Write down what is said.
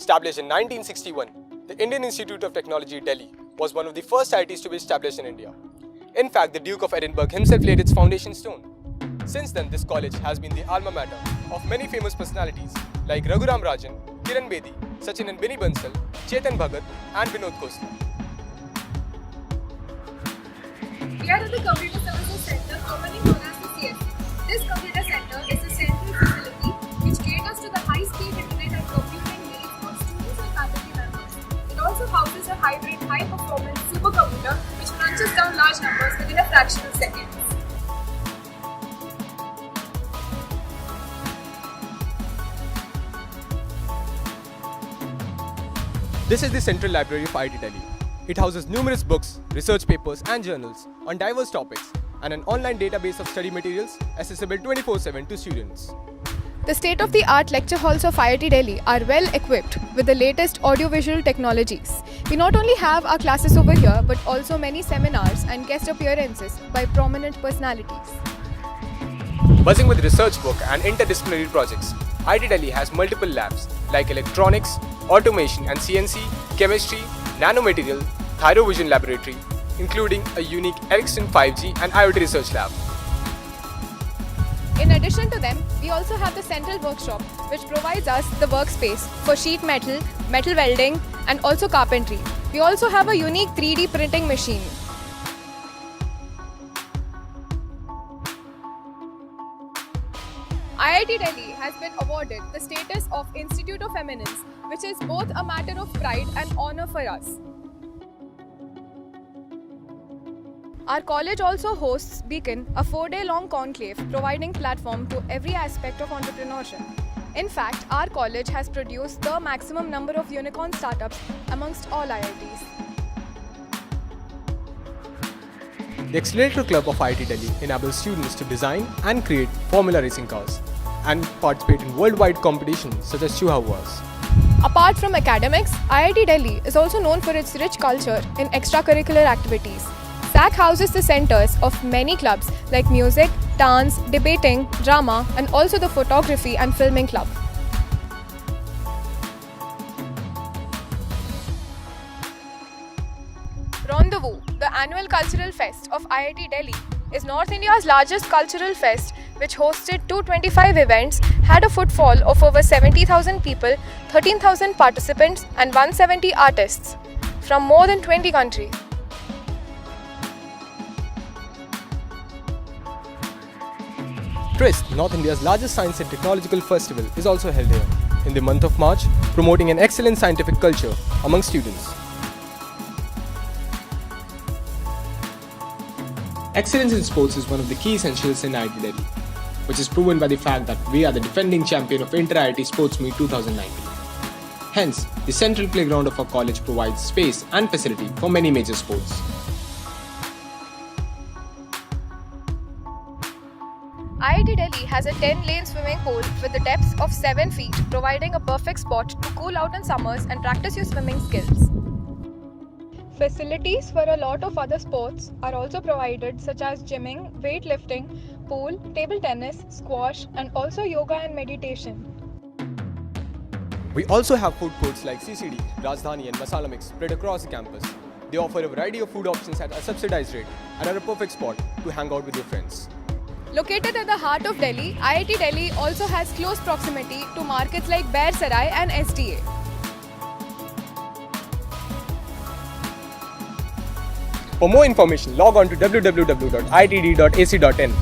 Established in 1961, the Indian Institute of Technology, Delhi, was one of the first IITs to be established in India. In fact, the Duke of Edinburgh himself laid its foundation stone. Since then, this college has been the alma mater of many famous personalities like Raghuram Rajan, Kiran Bedi, Sachin and Binny Bansal, Chetan Bhagat and Vinod Khosla. We are at the Computer Services Center, commonly known as the CSC. This computer center is a central facility which caters to the high-speed internet and computing needs of students and faculty members. It also houses a hybrid, high-performance supercomputer which crunches down large numbers within a fraction of seconds. This is the Central Library of IIT Delhi. It houses numerous books, research papers and journals on diverse topics and an online database of study materials accessible 24/7 to students. The state-of-the-art lecture halls of IIT Delhi are well equipped with the latest audiovisual technologies. We not only have our classes over here but also many seminars and guest appearances by prominent personalities. Buzzing with research work and interdisciplinary projects, IIT Delhi has multiple labs like electronics, automation and CNC, chemistry, nanomaterial, thyrovision laboratory, including a unique Ericsson 5G and IoT research lab. In addition to them, we also have the central workshop which provides us the workspace for sheet metal, metal welding and also carpentry. We also have a unique 3D printing machine. IIT Delhi has been awarded the status of Institute of Eminence, which is both a matter of pride and honor for us. Our college also hosts Beacon, a 4-day-long conclave providing platform to every aspect of entrepreneurship. In fact, our college has produced the maximum number of unicorn startups amongst all IITs. The Accelerator Club of IIT Delhi enables students to design and create formula racing cars and participate in worldwide competitions such as Chuha Wars. Apart from academics, IIT Delhi is also known for its rich culture in extracurricular activities. SAC houses the centers of many clubs like music, dance, debating, drama and also the photography and filming club. Rendezvous, the annual cultural fest of IIT Delhi, is North India's largest cultural fest which hosted 225 events, had a footfall of over 70,000 people, 13,000 participants and 170 artists from more than 20 countries. TRIST, North India's largest science and technological festival, is also held here in the month of March, promoting an excellent scientific culture among students. Excellence in sports is one of the key essentials in IIT Delhi, which is proven by the fact that we are the defending champion of Inter-IIT Sports Meet 2019. Hence, the central playground of our college provides space and facility for many major sports. IIT Delhi has a 10-lane swimming pool with a depth of 7 feet, providing a perfect spot to cool out in summers and practice your swimming skills. Facilities for a lot of other sports are also provided, such as gymming, weightlifting, pool, table tennis, squash, and also yoga and meditation. We also have food courts like CCD, Rajdhani and Masala Mix spread across the campus. They offer a variety of food options at a subsidized rate and are a perfect spot to hang out with your friends. Located at the heart of Delhi, IIT Delhi also has close proximity to markets like Bair Sarai and SDA. For more information, log on to www.iitd.ac.in.